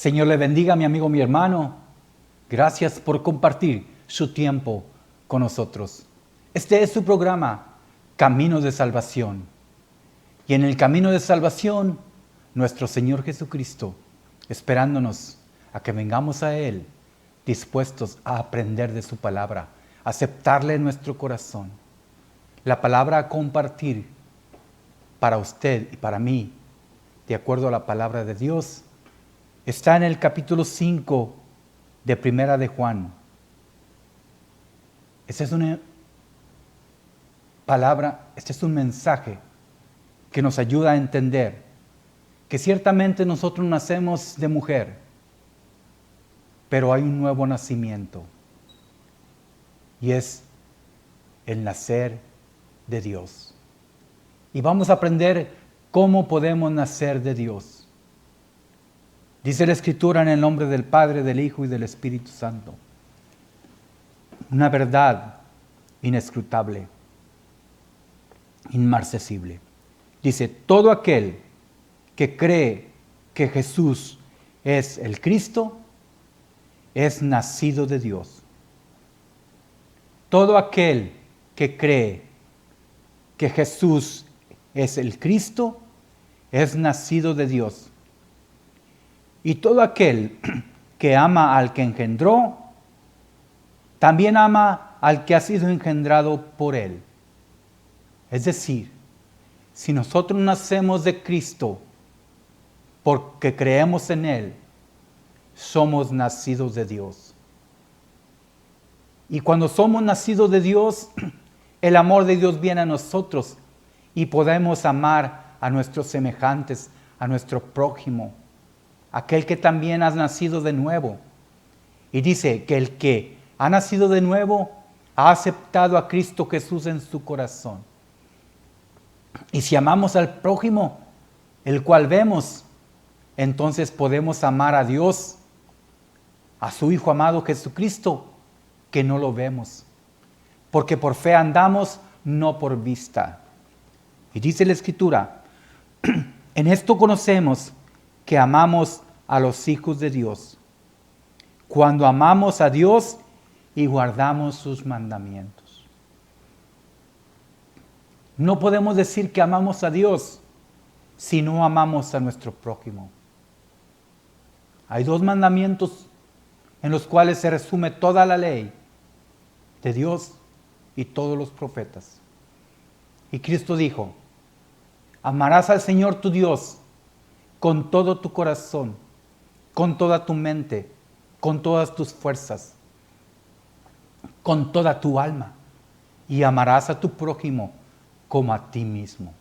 Señor le bendiga, mi amigo, mi hermano. Gracias por compartir su tiempo con nosotros. Este es su programa, Camino de Salvación. Y en el camino de salvación, nuestro Señor Jesucristo, esperándonos a que vengamos a Él, dispuestos a aprender de su palabra, aceptarle en nuestro corazón. La palabra a compartir para usted y para mí, de acuerdo a la palabra de Dios, está en el capítulo 5 de Primera de Juan. Esta es una palabra, este es un mensaje que nos ayuda a entender que ciertamente nosotros nacemos de mujer, pero hay un nuevo nacimiento y es el nacer de Dios. Y vamos a aprender cómo podemos nacer de Dios. Dice la Escritura en el nombre del Padre, del Hijo y del Espíritu Santo. Una verdad inescrutable, inmarcesible. Dice, todo aquel que cree que Jesús es el Cristo, es nacido de Dios. Todo aquel que cree que Jesús es el Cristo, es nacido de Dios. Y todo aquel que ama al que engendró, también ama al que ha sido engendrado por él. Es decir, si nosotros nacemos de Cristo porque creemos en Él, somos nacidos de Dios. Y cuando somos nacidos de Dios, el amor de Dios viene a nosotros y podemos amar a nuestros semejantes, a nuestro prójimo, aquel que también ha nacido de nuevo. Y dice que el que ha nacido de nuevo ha aceptado a Cristo Jesús en su corazón. Y si amamos al prójimo, el cual vemos, entonces podemos amar a Dios, a su Hijo amado Jesucristo, que no lo vemos. Porque por fe andamos, no por vista. Y dice la Escritura, en esto conocemos que amamos a los hijos de Dios, cuando amamos a Dios y guardamos sus mandamientos. No podemos decir que amamos a Dios si no amamos a nuestro prójimo. Hay dos mandamientos en los cuales se resume toda la ley de Dios y todos los profetas. Y Cristo dijo, amarás al Señor tu Dios con todo tu corazón, con toda tu mente, con todas tus fuerzas, con toda tu alma, y amarás a tu prójimo como a ti mismo.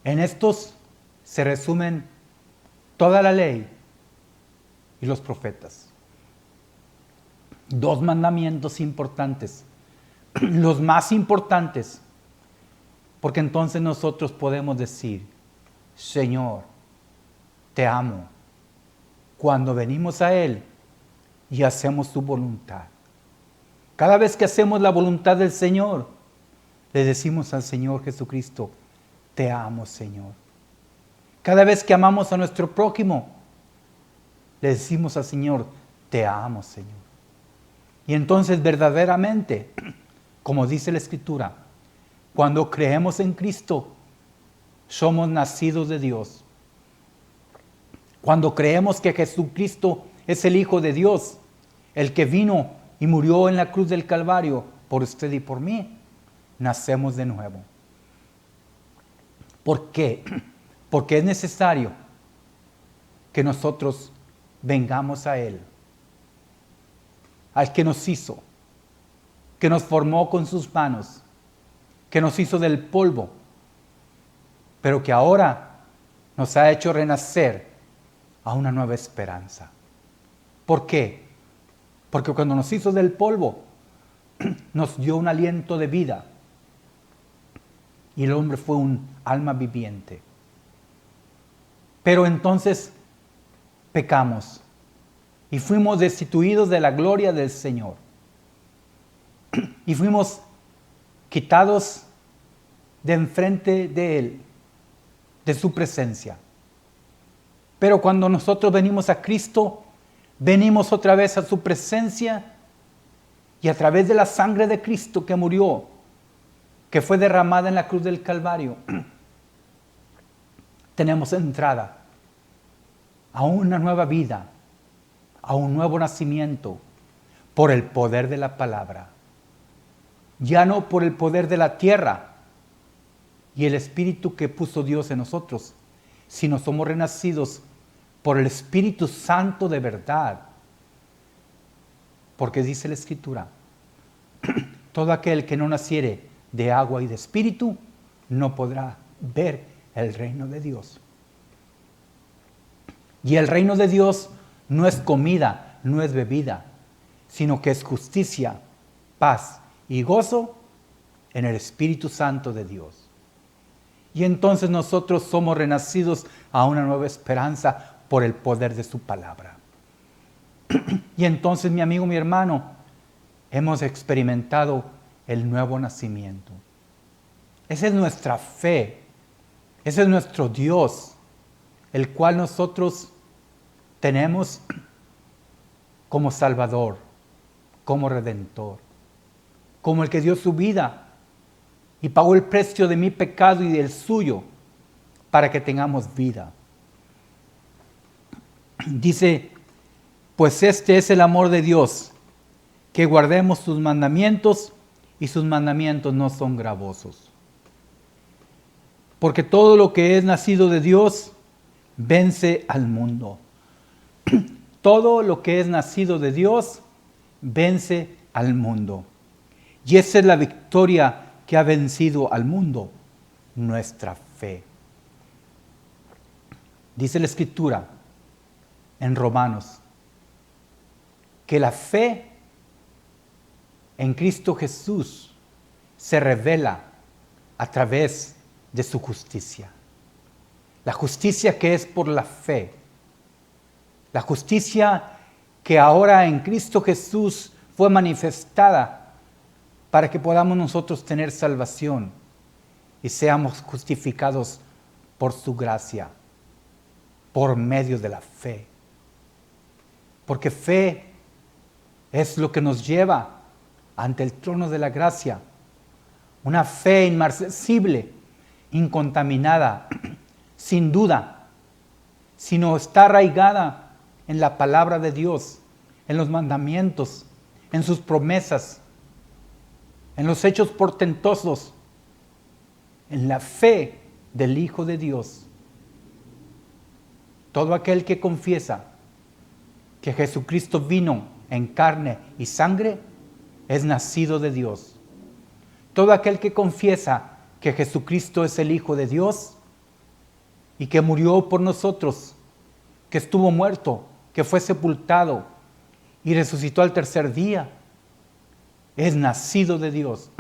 En estos se resumen toda la ley y los profetas. Dos mandamientos importantes, los más importantes, porque entonces nosotros podemos decir, Señor, te amo, cuando venimos a Él y hacemos su voluntad. Cada vez que hacemos la voluntad del Señor, le decimos al Señor Jesucristo, te amo, Señor. Cada vez que amamos a nuestro prójimo, le decimos al Señor, te amo, Señor. Y entonces verdaderamente, como dice la Escritura, cuando creemos en Cristo, somos nacidos de Dios. Cuando creemos que Jesucristo es el Hijo de Dios, el que vino y murió en la cruz del Calvario por usted y por mí, nacemos de nuevo. ¿Por qué? Porque es necesario que nosotros vengamos a Él, al que nos hizo, que nos formó con sus manos, que nos hizo del polvo, pero que ahora nos ha hecho renacer a una nueva esperanza. ¿Por qué? Porque cuando nos hizo del polvo, nos dio un aliento de vida. Y el hombre fue un alma viviente. Pero entonces pecamos y fuimos destituidos de la gloria del Señor. Y fuimos quitados de enfrente de Él, de su presencia. Pero cuando nosotros venimos a Cristo, venimos otra vez a su presencia y a través de la sangre de Cristo que murió, que fue derramada en la cruz del Calvario, tenemos entrada a una nueva vida, a un nuevo nacimiento por el poder de la palabra. Ya no por el poder de la tierra y el Espíritu que puso Dios en nosotros, sino somos renacidos por el Espíritu Santo de verdad. Porque dice la Escritura, todo aquel que no naciere de agua y de Espíritu no podrá ver el reino de Dios. Y el reino de Dios no es comida, no es bebida, sino que es justicia, paz y gozo en el Espíritu Santo de Dios. Y entonces nosotros somos renacidos a una nueva esperanza por el poder de su palabra. Y entonces, mi amigo, mi hermano, hemos experimentado el nuevo nacimiento. Esa es nuestra fe, ese es nuestro Dios, el cual nosotros tenemos como Salvador, como Redentor, como el que dio su vida y pagó el precio de mi pecado y del suyo para que tengamos vida. Dice, pues este es el amor de Dios, que guardemos sus mandamientos, y sus mandamientos no son gravosos. Porque todo lo que es nacido de Dios vence al mundo. Todo lo que es nacido de Dios vence al mundo. Y esa es la victoria que ha vencido al mundo, nuestra fe. Dice la Escritura en Romanos que la fe en Cristo Jesús se revela a través de su justicia. La justicia que es por la fe. La justicia que ahora en Cristo Jesús fue manifestada para que podamos nosotros tener salvación y seamos justificados por su gracia, por medio de la fe. Porque fe es lo que nos lleva ante el trono de la gracia. Una fe inmarcesible, incontaminada, sin duda, sino está arraigada en la palabra de Dios, en los mandamientos, en sus promesas, en los hechos portentosos, en la fe del Hijo de Dios. Todo aquel que confiesa que Jesucristo vino en carne y sangre es nacido de Dios. Todo aquel que confiesa que Jesucristo es el Hijo de Dios y que murió por nosotros, que estuvo muerto, que fue sepultado y resucitó al tercer día, es nacido de Dios.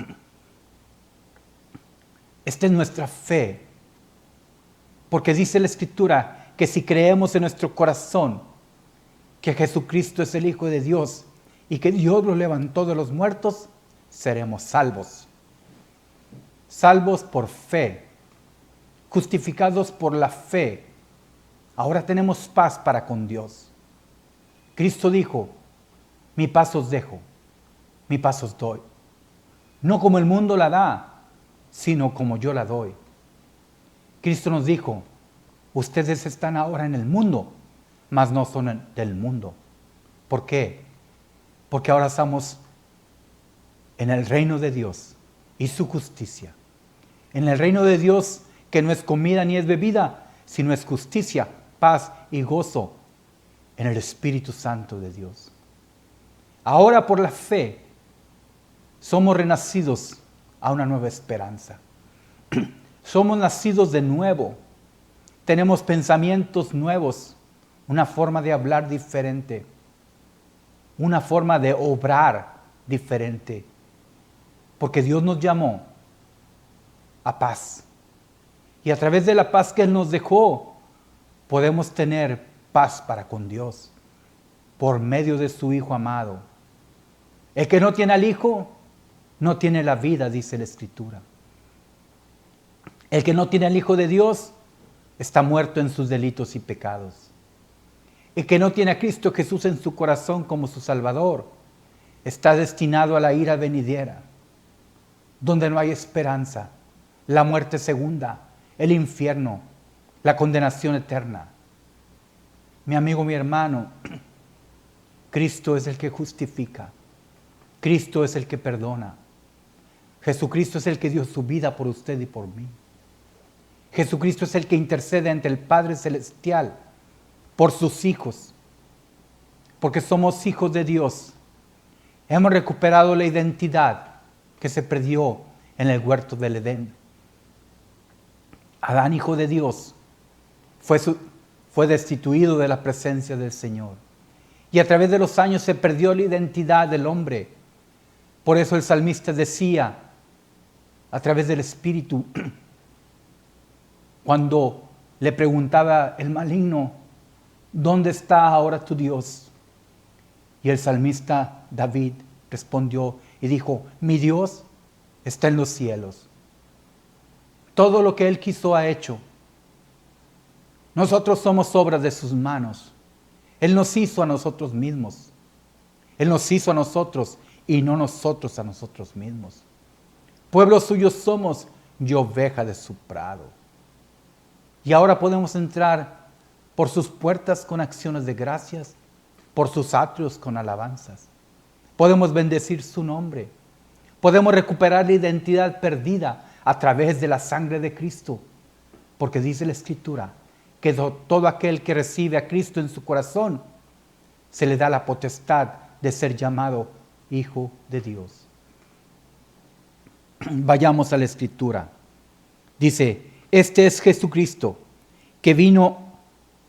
Esta es nuestra fe, porque dice la Escritura que si creemos en nuestro corazón que Jesucristo es el Hijo de Dios y que Dios lo levantó de los muertos, seremos salvos. Salvos por fe, justificados por la fe. Ahora tenemos paz para con Dios. Cristo dijo, mi paz os dejo, mi paz os doy. No como el mundo la da, sino como yo la doy. Cristo nos dijo, ustedes están ahora en el mundo, mas no son del mundo. ¿Por qué? Porque ahora estamos en el reino de Dios y su justicia. En el reino de Dios que no es comida ni es bebida, sino es justicia, paz y gozo en el Espíritu Santo de Dios. Ahora por la fe somos renacidos a una nueva esperanza. Somos nacidos de nuevo. Tenemos pensamientos nuevos, una forma de hablar diferente, una forma de obrar diferente. Porque Dios nos llamó a paz. Y a través de la paz que Él nos dejó, podemos tener paz para con Dios, por medio de su Hijo amado. El que no tiene al Hijo, no tiene la vida, dice la Escritura. El que no tiene al Hijo de Dios, está muerto en sus delitos y pecados. y que no tiene a Cristo Jesús en su corazón como su Salvador, está destinado a la ira venidera, donde no hay esperanza, la muerte segunda, el infierno, la condenación eterna. Mi amigo, mi hermano, Cristo es el que justifica, Cristo es el que perdona, Jesucristo es el que dio su vida por usted y por mí. Jesucristo es el que intercede ante el Padre Celestial por sus hijos, porque somos hijos de Dios. Hemos recuperado la identidad que se perdió en el huerto del Edén. Adán, hijo de Dios, fue destituido de la presencia del Señor. Y a través de los años se perdió la identidad del hombre. Por eso el salmista decía, a través del Espíritu, cuando le preguntaba el maligno, ¿dónde está ahora tu Dios? Y el salmista David respondió y dijo, mi Dios está en los cielos. Todo lo que Él quiso ha hecho. Nosotros somos obras de sus manos. Él nos hizo a nosotros mismos. Él nos hizo a nosotros y no nosotros a nosotros mismos. Pueblo suyo somos y oveja de su prado. Y ahora podemos entrar por sus puertas con acciones de gracias, por sus atrios con alabanzas. Podemos bendecir su nombre. Podemos recuperar la identidad perdida a través de la sangre de Cristo. Porque dice la Escritura que todo aquel que recibe a Cristo en su corazón, se le da la potestad de ser llamado hijo de Dios. Vayamos a la Escritura. Dice, este es Jesucristo, que vino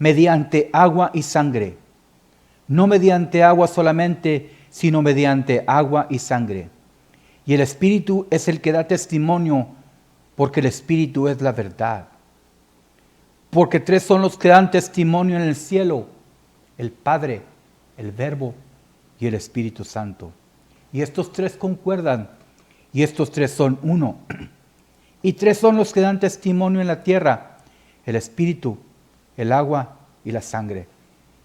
mediante agua y sangre. No mediante agua solamente, sino mediante agua y sangre. Y el Espíritu es el que da testimonio, porque el Espíritu es la verdad. Porque tres son los que dan testimonio en el cielo: el Padre, el Verbo y el Espíritu Santo. Y estos tres concuerdan, y estos tres son uno. Y tres son los que dan testimonio en la tierra: el Espíritu, el agua y la sangre.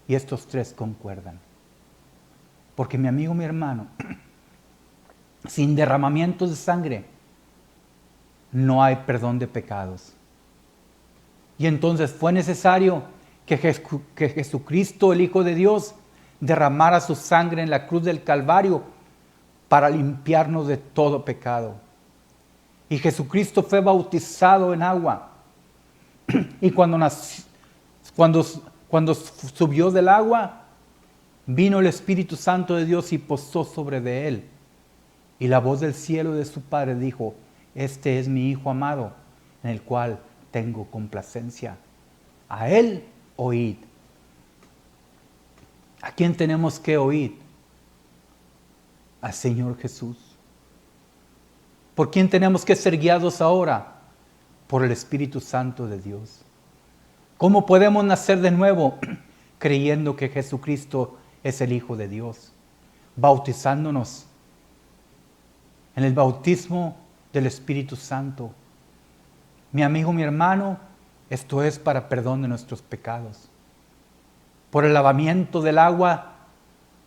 Y estos tres concuerdan. Porque mi amigo, mi hermano, sin derramamiento de sangre no hay perdón de pecados. Y entonces fue necesario que Jesucristo, el Hijo de Dios, derramara su sangre en la cruz del Calvario para limpiarnos de todo pecado. Y Jesucristo fue bautizado en agua. Y cuando subió del agua, vino el Espíritu Santo de Dios y posó sobre de él. Y la voz del cielo de su Padre dijo: este es mi Hijo amado, en el cual tengo complacencia. A Él oíd. ¿A quién tenemos que oír? Al Señor Jesús. ¿Por quién tenemos que ser guiados ahora? Por el Espíritu Santo de Dios. ¿Cómo podemos nacer de nuevo? Creyendo que Jesucristo es el Hijo de Dios. Bautizándonos en el bautismo del Espíritu Santo. Mi amigo, mi hermano, esto es para perdón de nuestros pecados. Por el lavamiento del agua,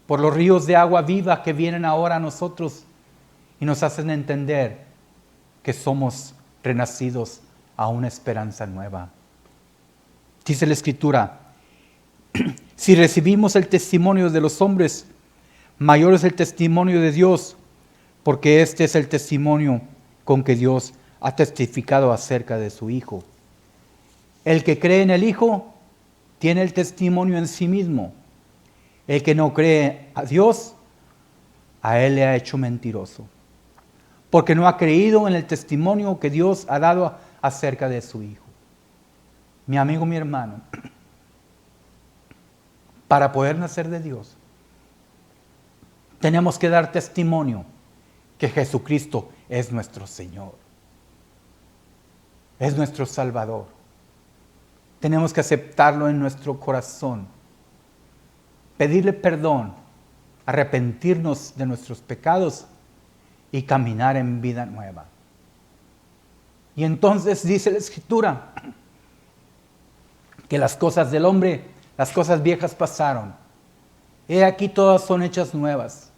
por los ríos de agua viva que vienen ahora a nosotros y nos hacen entender que somos renacidos a una esperanza nueva. Dice la Escritura: si recibimos el testimonio de los hombres, mayor es el testimonio de Dios, porque este es el testimonio con que Dios ha testificado acerca de su Hijo. El que cree en el Hijo tiene el testimonio en sí mismo. El que no cree a Dios, a Él le ha hecho mentiroso, porque no ha creído en el testimonio que Dios ha dado acerca de su Hijo. Mi amigo, mi hermano, para poder nacer de Dios, tenemos que dar testimonio que Jesucristo es nuestro Señor, es nuestro Salvador. Tenemos que aceptarlo en nuestro corazón, pedirle perdón, arrepentirnos de nuestros pecados y caminar en vida nueva. Y entonces dice la Escritura que las cosas del hombre las cosas viejas pasaron. He aquí todas son hechas nuevas.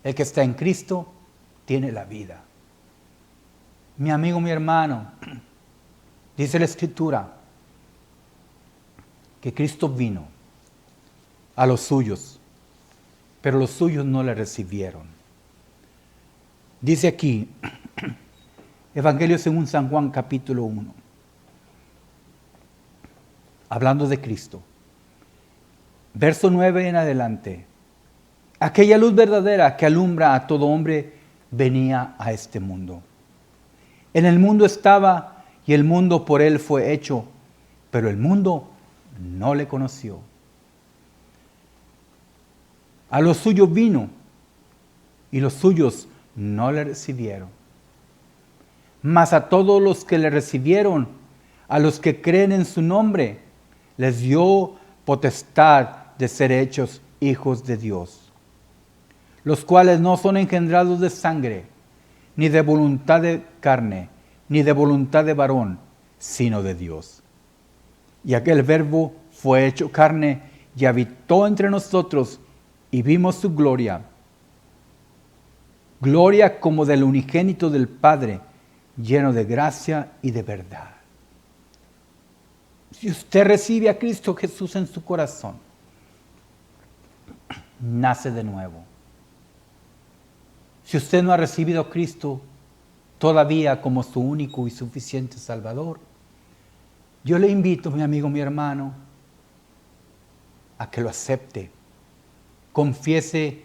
El que está en Cristo tiene la vida. Mi amigo, mi hermano, dice la Escritura que Cristo vino a los suyos, pero los suyos no le recibieron. Dice aquí, Evangelio según San Juan capítulo 1, hablando de Cristo. Verso 9 en adelante. Aquella luz verdadera que alumbra a todo hombre venía a este mundo. En el mundo estaba y el mundo por él fue hecho, pero el mundo no le conoció. A los suyos vino y los suyos no le recibieron. Mas a todos los que le recibieron, a los que creen en su nombre, les dio potestad de ser hechos hijos de Dios, los cuales no son engendrados de sangre, ni de voluntad de carne, ni de voluntad de varón, sino de Dios. Y aquel Verbo fue hecho carne y habitó entre nosotros, y vimos su gloria, gloria como del unigénito del Padre, lleno de gracia y de verdad. Si usted recibe a Cristo Jesús en su corazón, nace de nuevo. Si usted no ha recibido a Cristo todavía como su único y suficiente Salvador, yo le invito, mi amigo, mi hermano, a que lo acepte. Confiese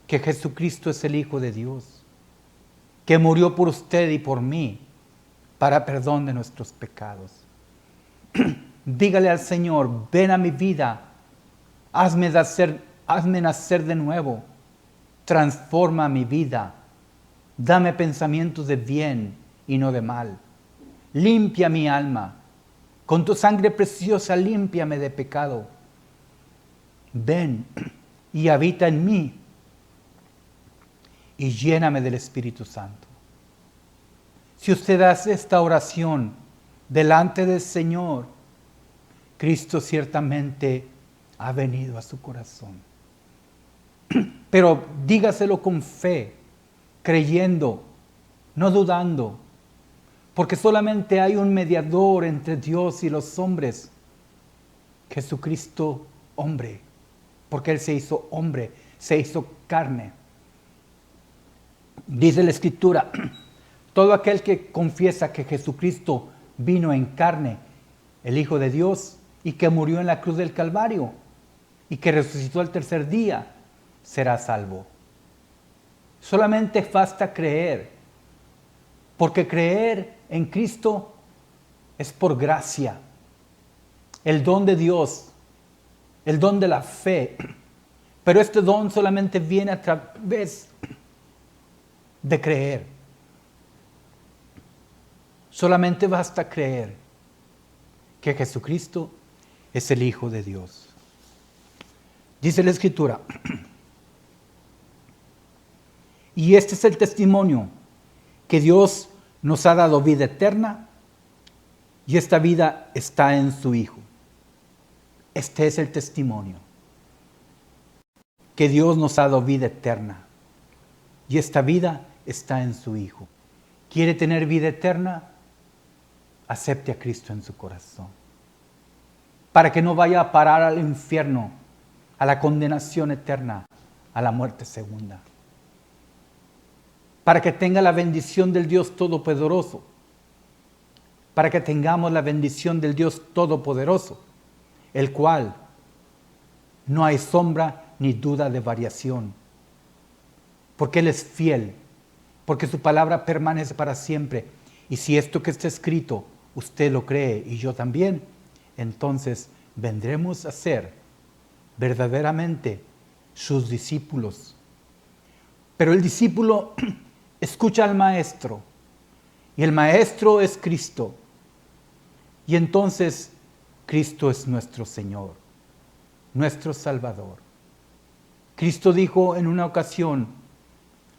que Jesucristo es el Hijo de Dios, que murió por usted y por mí para perdón de nuestros pecados. Dígale al Señor, ven a mi vida, hazme nacer de nuevo, transforma mi vida, dame pensamientos de bien y no de mal, limpia mi alma, con tu sangre preciosa límpiame de pecado, ven y habita en mí y lléname del Espíritu Santo. Si usted hace esta oración delante del Señor, Cristo ciertamente ha venido a su corazón. Pero dígaselo con fe, creyendo, no dudando, porque solamente hay un mediador entre Dios y los hombres, Jesucristo hombre, porque Él se hizo hombre, se hizo carne. Dice la Escritura, todo aquel que confiesa que Jesucristo vino en carne, el Hijo de Dios, y que murió en la cruz del Calvario, y que resucitó al tercer día, será salvo. Solamente basta creer, porque creer en Cristo es por gracia, el don de Dios, el don de la fe, pero este don solamente viene a través de creer. Solamente basta creer que Jesucristo es el Hijo de Dios. Dice la Escritura, y este es el testimonio, que Dios nos ha dado vida eterna, y esta vida está en su Hijo. Este es el testimonio, que Dios nos ha dado vida eterna, y esta vida está en su Hijo. ¿Quiere tener vida eterna? Acepte a Cristo en su corazón, para que no vaya a parar al infierno, a la condenación eterna, a la muerte segunda. Para que tenga la bendición del Dios Todopoderoso, para que tengamos la bendición del Dios Todopoderoso, el cual no hay sombra ni duda de variación, porque Él es fiel, porque su palabra permanece para siempre. Y si esto que está escrito usted lo cree y yo también, entonces vendremos a ser verdaderamente sus discípulos. Pero el discípulo escucha al maestro, y el maestro es Cristo, y entonces Cristo es nuestro Señor, nuestro Salvador. Cristo dijo en una ocasión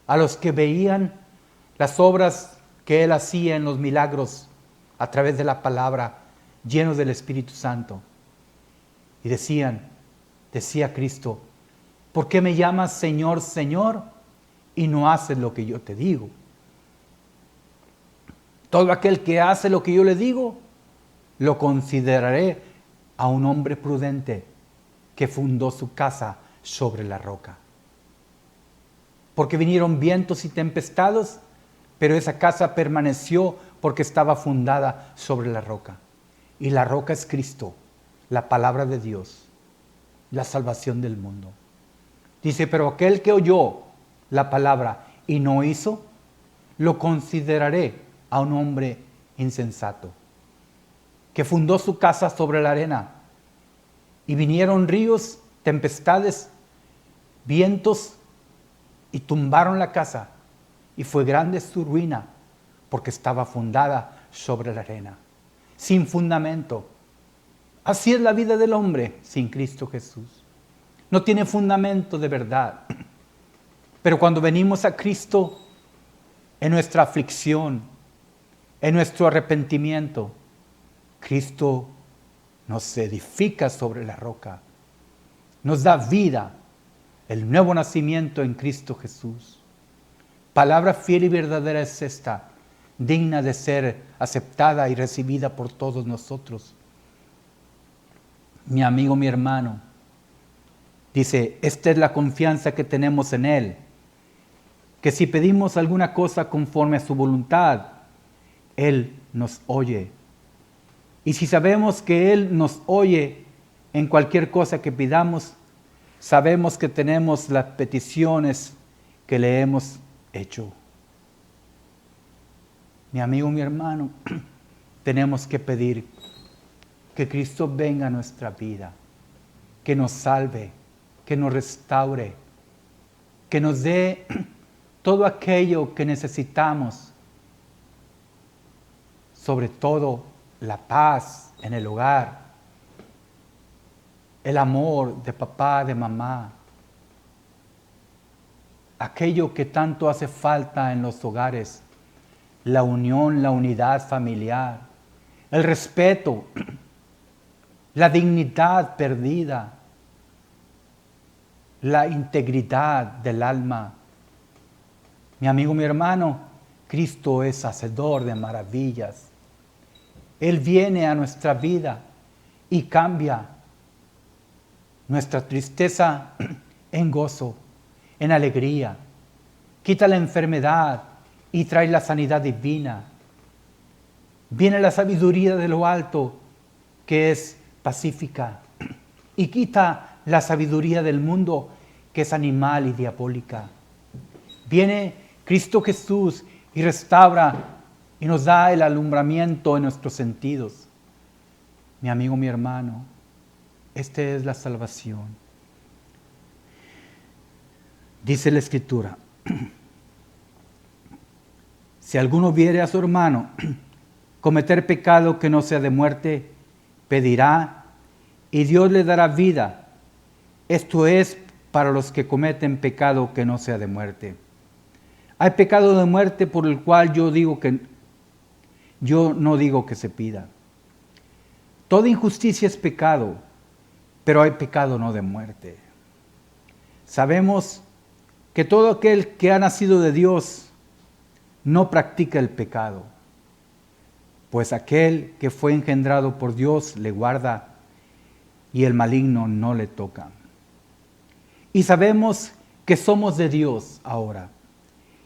a los que veían las obras que Él hacía en los milagros a través de la palabra, llenos del Espíritu Santo, Y decía Cristo, ¿por qué me llamas Señor, Señor, y no haces lo que yo te digo? Todo aquel que hace lo que yo le digo, lo consideraré a un hombre prudente que fundó su casa sobre la roca. Porque vinieron vientos y tempestades, pero esa casa permaneció porque estaba fundada sobre la roca. Y la roca es Cristo, la palabra de Dios, la salvación del mundo. Dice, pero aquel que oyó la palabra y no hizo, lo consideraré a un hombre insensato, que fundó su casa sobre la arena, y vinieron ríos, tempestades, vientos, y tumbaron la casa, y fue grande su ruina, porque estaba fundada sobre la arena, sin fundamento. Así es la vida del hombre sin Cristo Jesús. No tiene fundamento de verdad. Pero cuando venimos a Cristo, en nuestra aflicción, en nuestro arrepentimiento, Cristo nos edifica sobre la roca, nos da vida, el nuevo nacimiento en Cristo Jesús. Palabra fiel y verdadera es esta, digna de ser aceptada y recibida por todos nosotros. Mi amigo, mi hermano, dice, esta es la confianza que tenemos en Él, que si pedimos alguna cosa conforme a su voluntad, Él nos oye. Y si sabemos que Él nos oye en cualquier cosa que pidamos, sabemos que tenemos las peticiones que le hemos hecho. Mi amigo, mi hermano, tenemos que pedir que Cristo venga a nuestra vida, que nos salve, que nos restaure, que nos dé todo aquello que necesitamos, sobre todo la paz en el hogar, el amor de papá, de mamá, aquello que tanto hace falta en los hogares, la unión, la unidad familiar, el respeto, la dignidad perdida, la integridad del alma. Mi amigo, mi hermano, Cristo es hacedor de maravillas. Él viene a nuestra vida y cambia nuestra tristeza en gozo, en alegría. Quita la enfermedad y trae la sanidad divina. Viene la sabiduría de lo alto, que es pacífica, y quita la sabiduría del mundo, que es animal y diabólica. Viene Cristo Jesús y restaura y nos da el alumbramiento en nuestros sentidos. Mi amigo, mi hermano, esta es la salvación. Dice la Escritura, si alguno viere a su hermano cometer pecado que no sea de muerte, pedirá y Dios le dará vida. Esto es para los que cometen pecado que no sea de muerte. Hay pecado de muerte por el cual yo no digo que se pida. Toda injusticia es pecado, pero hay pecado no de muerte. Sabemos que todo aquel que ha nacido de Dios no practica el pecado, pues aquel que fue engendrado por Dios le guarda y el maligno no le toca. Y sabemos que somos de Dios ahora,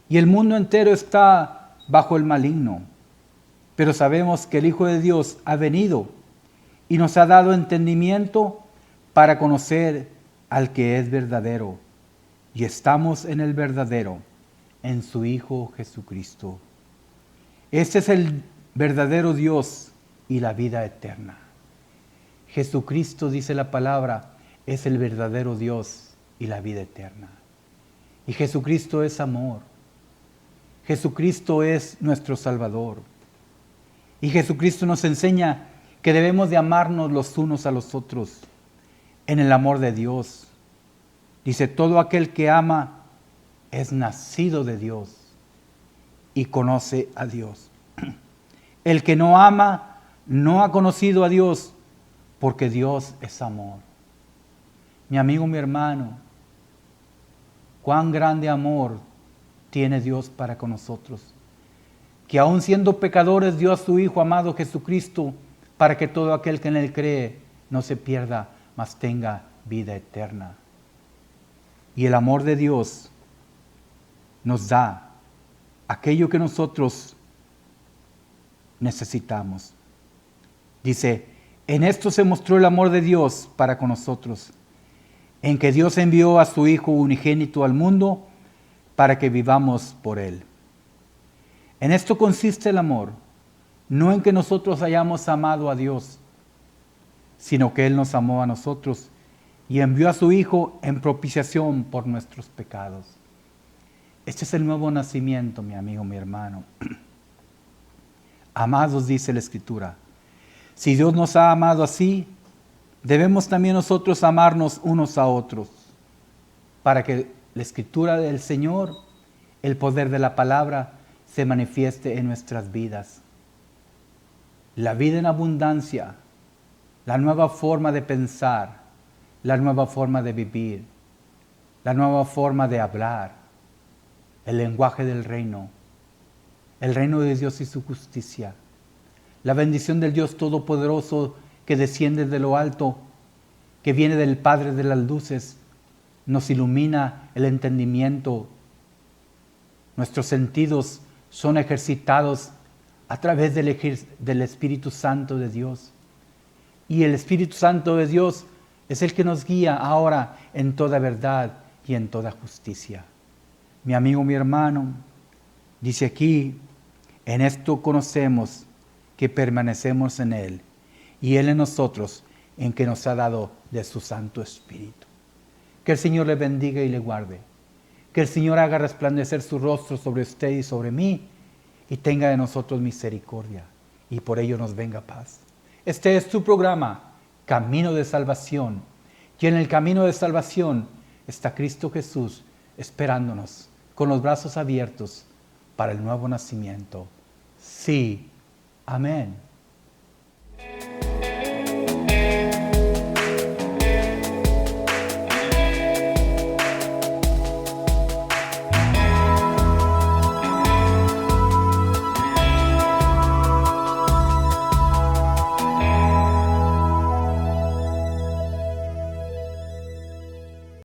y el mundo entero está bajo el maligno, pero sabemos que el Hijo de Dios ha venido y nos ha dado entendimiento para conocer al que es verdadero, y estamos en el verdadero, en su Hijo Jesucristo. Este es el verdadero Dios y la vida eterna. Jesucristo, dice la palabra, es el verdadero Dios y la vida eterna. Y Jesucristo es amor. Jesucristo es nuestro Salvador. Y Jesucristo nos enseña que debemos de amarnos los unos a los otros en el amor de Dios. Dice, todo aquel que ama es nacido de Dios y conoce a Dios. El que no ama no ha conocido a Dios, porque Dios es amor. Mi amigo, mi hermano, cuán grande amor tiene Dios para con nosotros, que aun siendo pecadores dio a su Hijo amado Jesucristo para que todo aquel que en Él cree no se pierda, mas tenga vida eterna. Y el amor de Dios nos da aquello que nosotros necesitamos. Dice, en esto se mostró el amor de Dios para con nosotros, en que Dios envió a su Hijo unigénito al mundo para que vivamos por Él. En esto consiste el amor, no en que nosotros hayamos amado a Dios, sino que Él nos amó a nosotros y envió a su Hijo en propiciación por nuestros pecados. Este es el nuevo nacimiento, mi amigo, mi hermano. Amados, dice la Escritura, si Dios nos ha amado así, debemos también nosotros amarnos unos a otros, para que la Escritura del Señor, el poder de la palabra, se manifieste en nuestras vidas. La vida en abundancia, la nueva forma de pensar, la nueva forma de vivir, la nueva forma de hablar, el lenguaje del reino, el reino de Dios y su justicia, la bendición del Dios Todopoderoso que desciende de lo alto, que viene del Padre de las luces, nos ilumina el entendimiento. Nuestros sentidos son ejercitados a través del Espíritu Santo de Dios. Y el Espíritu Santo de Dios es el que nos guía ahora en toda verdad y en toda justicia. Mi amigo, mi hermano, dice aquí, en esto conocemos que permanecemos en Él y Él en nosotros, en que nos ha dado de su Santo Espíritu. Que el Señor le bendiga y le guarde. Que el Señor haga resplandecer su rostro sobre usted y sobre mí y tenga de nosotros misericordia y por ello nos venga paz. Este es su programa, Camino de Salvación. Y en el camino de salvación está Cristo Jesús esperándonos con los brazos abiertos para el nuevo nacimiento. Sí, amén.